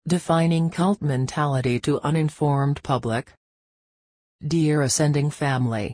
Defining cult mentality to uninformed public. Dear Ascending Family,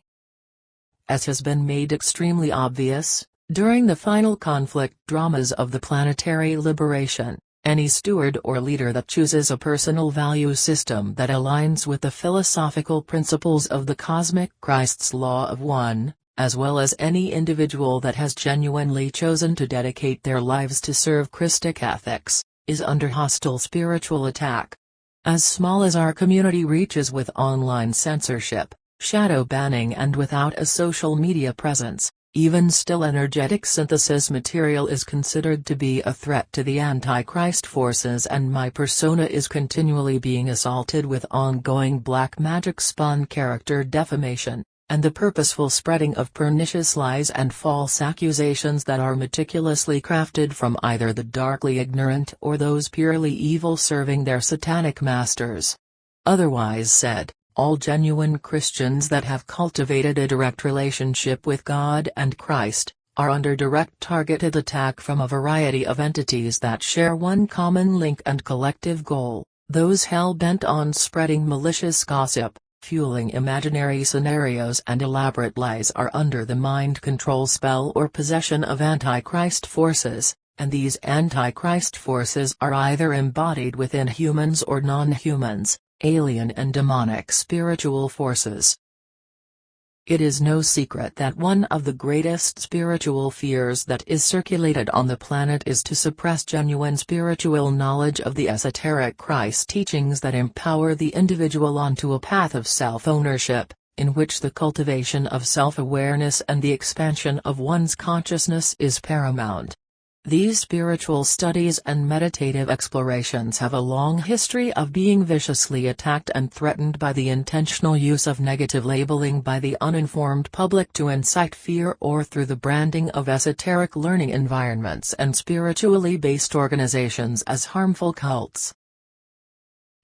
as has been made extremely obvious, during the final conflict dramas of the planetary liberation, any steward or leader that chooses a personal value system that aligns with the philosophical principles of the cosmic Christ's law of one, as well as any individual that has genuinely chosen to dedicate their lives to serve Christic ethics, is under hostile spiritual attack. As small as our community reaches with online censorship, shadow banning and without a social media presence, even still energetic synthesis material is considered to be a threat to the Antichrist forces, and my persona is continually being assaulted with ongoing black magic spun character defamation, and the purposeful spreading of pernicious lies and false accusations that are meticulously crafted from either the darkly ignorant or those purely evil serving their satanic masters. Otherwise said, all genuine Christians that have cultivated a direct relationship with God and Christ, are under direct targeted attack from a variety of entities that share one common link and collective goal: those hell-bent on spreading malicious gossip, fueling imaginary scenarios and elaborate lies, are under the mind control spell or possession of Antichrist forces, and these Antichrist forces are either embodied within humans or non-humans, alien and demonic spiritual forces. It is no secret that one of the greatest spiritual fears that is circulated on the planet is to suppress genuine spiritual knowledge of the esoteric Christ teachings that empower the individual onto a path of self-ownership, in which the cultivation of self-awareness and the expansion of one's consciousness is paramount. These spiritual studies and meditative explorations have a long history of being viciously attacked and threatened by the intentional use of negative labeling by the uninformed public to incite fear, or through the branding of esoteric learning environments and spiritually based organizations as harmful cults.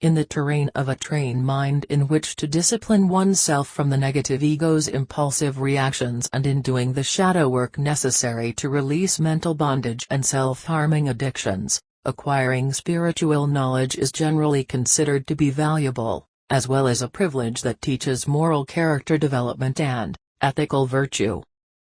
In the terrain of a trained mind in which to discipline oneself from the negative ego's impulsive reactions, and in doing the shadow work necessary to release mental bondage and self-harming addictions, acquiring spiritual knowledge is generally considered to be valuable, as well as a privilege that teaches moral character development and ethical virtue.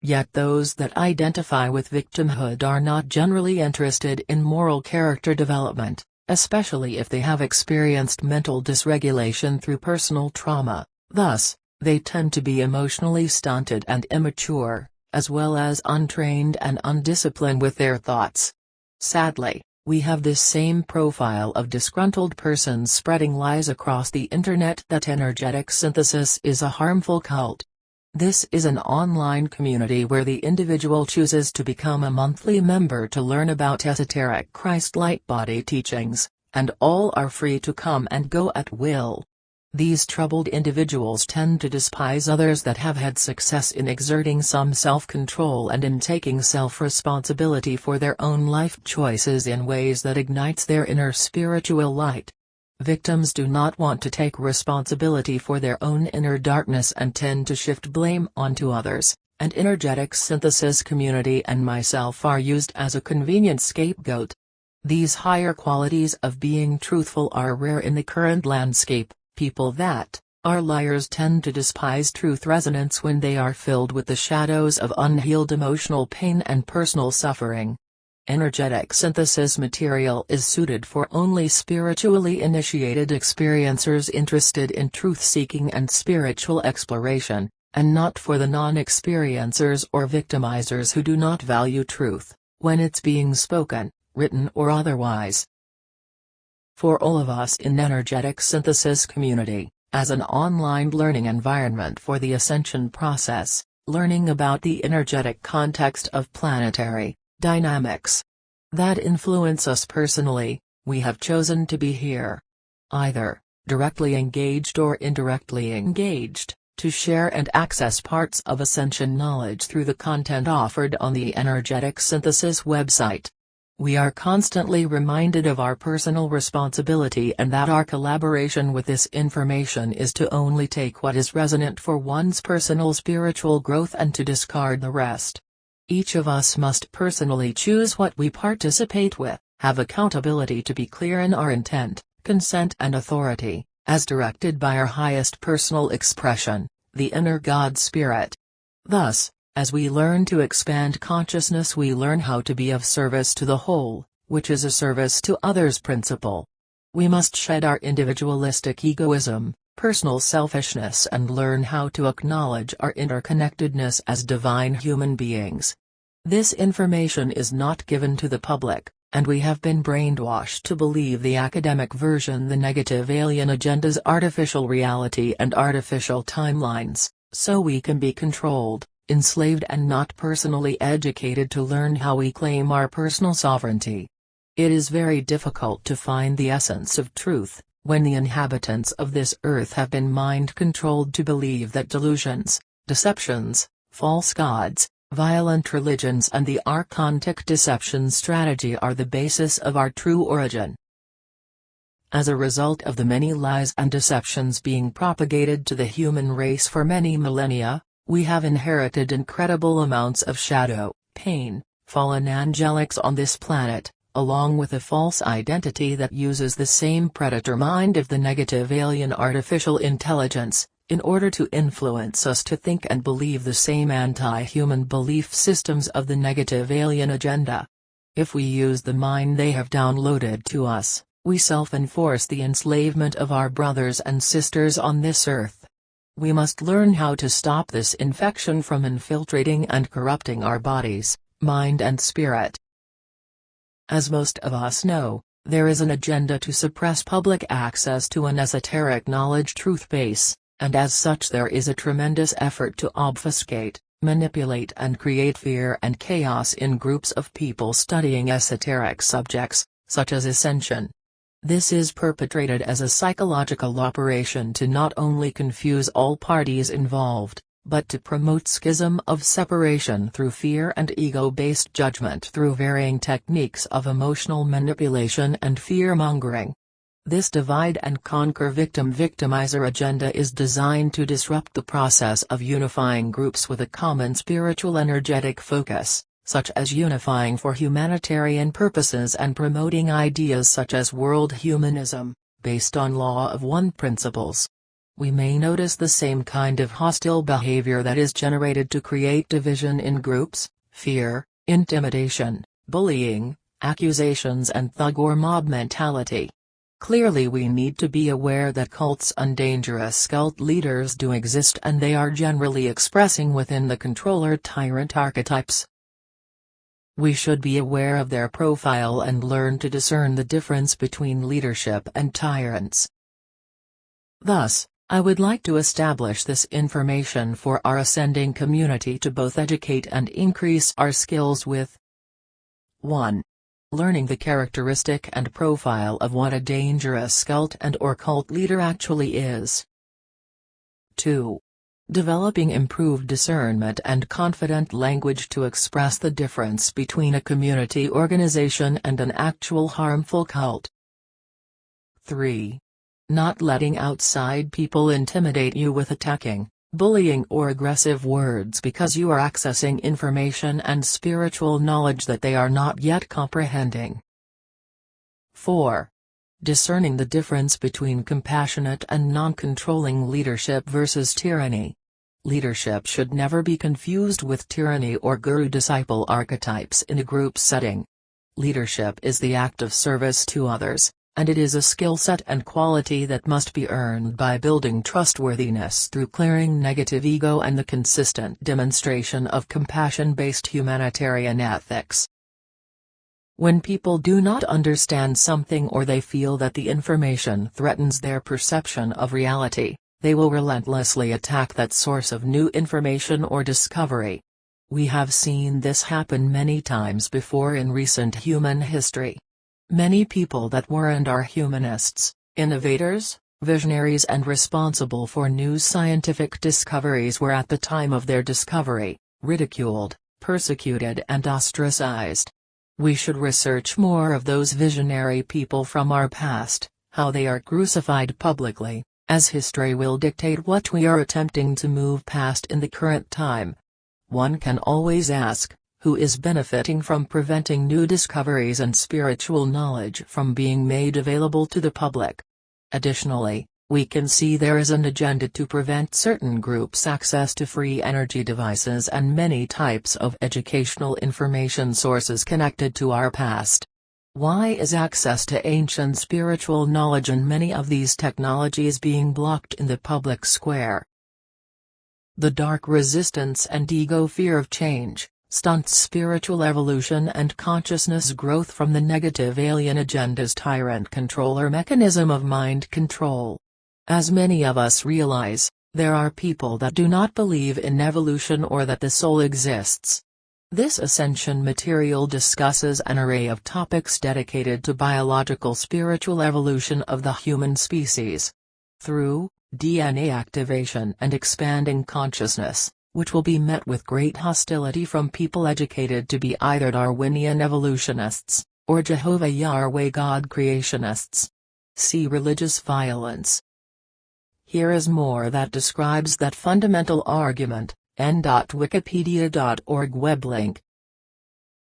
Yet those that identify with victimhood are not generally interested in moral character development, especially if they have experienced mental dysregulation through personal trauma. Thus, they tend to be emotionally stunted and immature, as well as untrained and undisciplined with their thoughts. Sadly, we have this same profile of disgruntled persons spreading lies across the internet that energetic synthesis is a harmful cult. This is an online community where the individual chooses to become a monthly member to learn about esoteric Christ light body teachings, and all are free to come and go at will. These troubled individuals tend to despise others that have had success in exerting some self-control and in taking self-responsibility for their own life choices in ways that ignites their inner spiritual light. Victims do not want to take responsibility for their own inner darkness and tend to shift blame onto others, and energetic synthesis community and myself are used as a convenient scapegoat. These higher qualities of being truthful are rare in the current landscape. People that are liars tend to despise truth resonance when they are filled with the shadows of unhealed emotional pain and personal suffering. Energetic synthesis material is suited for only spiritually initiated experiencers interested in truth-seeking and spiritual exploration, and not for the non-experiencers or victimizers who do not value truth, when it's being spoken, written or otherwise. For all of us in energetic synthesis community, as an online learning environment for the ascension process, learning about the energetic context of planetary dynamics that influence us personally, we have chosen to be here. Either directly engaged or indirectly engaged, to share and access parts of ascension knowledge through the content offered on the Energetic Synthesis website. We are constantly reminded of our personal responsibility and that our collaboration with this information is to only take what is resonant for one's personal spiritual growth and to discard the rest. Each of us must personally choose what we participate with, have accountability to be clear in our intent, consent and authority, as directed by our highest personal expression, the inner God Spirit. Thus, as we learn to expand consciousness, we learn how to be of service to the whole, which is a service to others principle. We must shed our individualistic egoism, personal selfishness, and learn how to acknowledge our interconnectedness as divine human beings. This information is not given to the public, and we have been brainwashed to believe the academic version, the negative alien agenda's artificial reality and artificial timelines, so we can be controlled, enslaved, and not personally educated to learn how we claim our personal sovereignty. It is very difficult to find the essence of truth, when the inhabitants of this earth have been mind-controlled to believe that delusions, deceptions, false gods, violent religions and the archontic deception strategy are the basis of our true origin. As a result of the many lies and deceptions being propagated to the human race for many millennia, we have inherited incredible amounts of shadow, pain, fallen angelics on this planet, along with a false identity that uses the same predator mind of the negative alien artificial intelligence, in order to influence us to think and believe the same anti-human belief systems of the negative alien agenda. If we use the mind they have downloaded to us, we self-enforce the enslavement of our brothers and sisters on this earth. We must learn how to stop this infection from infiltrating and corrupting our bodies, mind and spirit. As most of us know, there is an agenda to suppress public access to an esoteric knowledge truth base, and as such there is a tremendous effort to obfuscate, manipulate and create fear and chaos in groups of people studying esoteric subjects, such as ascension. This is perpetrated as a psychological operation to not only confuse all parties involved, but to promote schism of separation through fear and ego-based judgment through varying techniques of emotional manipulation and fear-mongering. This divide-and-conquer victim-victimizer agenda is designed to disrupt the process of unifying groups with a common spiritual energetic focus, such as unifying for humanitarian purposes and promoting ideas such as world humanism, based on law of one principles. We may notice the same kind of hostile behavior that is generated to create division in groups, fear, intimidation, bullying, accusations and thug or mob mentality. Clearly we need to be aware that cults and dangerous cult leaders do exist, and they are generally expressing within the controller tyrant archetypes. We should be aware of their profile and learn to discern the difference between leadership and tyrants. Thus, I would like to establish this information for our ascending community to both educate and increase our skills with 1. Learning the characteristic and profile of what a dangerous cult and or cult leader actually is. 2. Developing improved discernment and confident language to express the difference between a community organization and an actual harmful cult. 3. Not letting outside people intimidate you with attacking, bullying or aggressive words because you are accessing information and spiritual knowledge that they are not yet comprehending. 4. Discerning the difference between compassionate and non-controlling leadership versus tyranny. Leadership should never be confused with tyranny or guru-disciple archetypes in a group setting. Leadership is the act of service to others, and it is a skill set and quality that must be earned by building trustworthiness through clearing negative ego and the consistent demonstration of compassion-based humanitarian ethics. When people do not understand something or they feel that the information threatens their perception of reality, they will relentlessly attack that source of new information or discovery. We have seen this happen many times before in recent human history. Many people that were and are humanists, innovators, visionaries and responsible for new scientific discoveries were at the time of their discovery, ridiculed, persecuted and ostracized. We should research more of those visionary people from our past, how they are crucified publicly, as history will dictate what we are attempting to move past in the current time. One can always ask, who is benefiting from preventing new discoveries and spiritual knowledge from being made available to the public. Additionally, we can see there is an agenda to prevent certain groups access to free energy devices and many types of educational information sources connected to our past. Why is access to ancient spiritual knowledge and many of these technologies being blocked in the public square? The dark resistance and ego fear of change stunts spiritual evolution and consciousness growth from the negative alien agenda's tyrant controller mechanism of mind control. As many of us realize, there are people that do not believe in evolution or that the soul exists. This ascension material discusses an array of topics dedicated to biological spiritual evolution of the human species. Through DNA activation and expanding consciousness, which will be met with great hostility from people educated to be either Darwinian evolutionists, or Jehovah Yahweh God creationists. See religious violence. Here is more that describes that fundamental argument, n.wikipedia.org web link.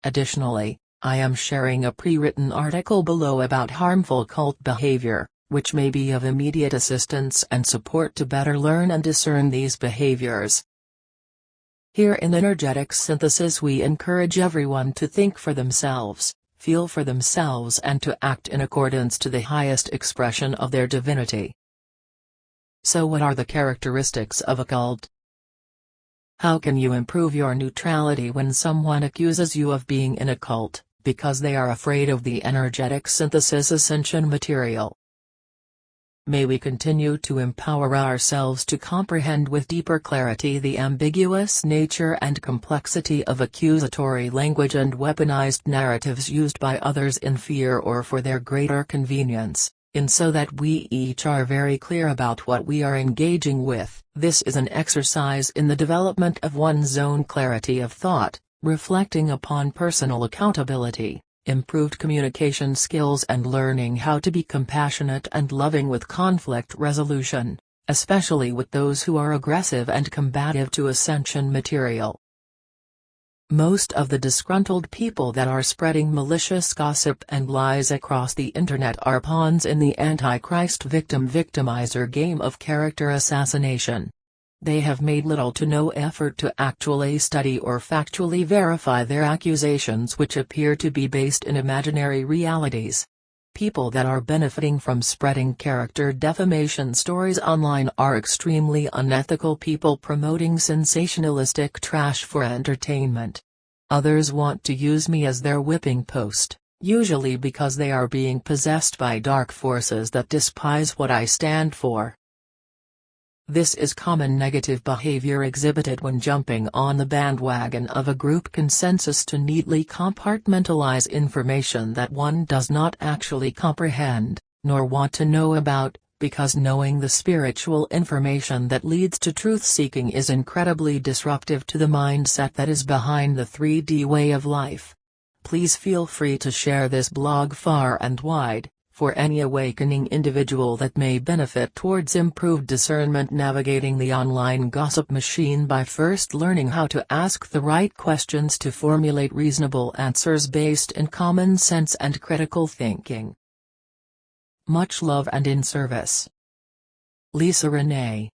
Additionally, I am sharing a pre-written article below about harmful cult behavior, which may be of immediate assistance and support to better learn and discern these behaviors. Here in Energetic Synthesis we encourage everyone to think for themselves, feel for themselves and to act in accordance to the highest expression of their divinity. So what are the characteristics of a cult? How can you improve your neutrality when someone accuses you of being in a cult, because they are afraid of the Energetic Synthesis ascension material? May we continue to empower ourselves to comprehend with deeper clarity the ambiguous nature and complexity of accusatory language and weaponized narratives used by others in fear or for their greater convenience, so that we each are very clear about what we are engaging with. This is an exercise in the development of one's own clarity of thought, reflecting upon personal accountability, improved communication skills and learning how to be compassionate and loving with conflict resolution, especially with those who are aggressive and combative to ascension material. Most of the disgruntled people that are spreading malicious gossip and lies across the internet are pawns in the Antichrist victim-victimizer game of character assassination. They have made little to no effort to actually study or factually verify their accusations, which appear to be based in imaginary realities. People that are benefiting from spreading character defamation stories online are extremely unethical people promoting sensationalistic trash for entertainment. Others want to use me as their whipping post, usually because they are being possessed by dark forces that despise what I stand for. This is common negative behavior exhibited when jumping on the bandwagon of a group consensus to neatly compartmentalize information that one does not actually comprehend, nor want to know about, because knowing the spiritual information that leads to truth-seeking is incredibly disruptive to the mindset that is behind the 3D way of life. Please feel free to share this blog far and wide, for any awakening individual that may benefit towards improved discernment navigating the online gossip machine by first learning how to ask the right questions to formulate reasonable answers based in common sense and critical thinking. Much love and in service. Lisa Renee.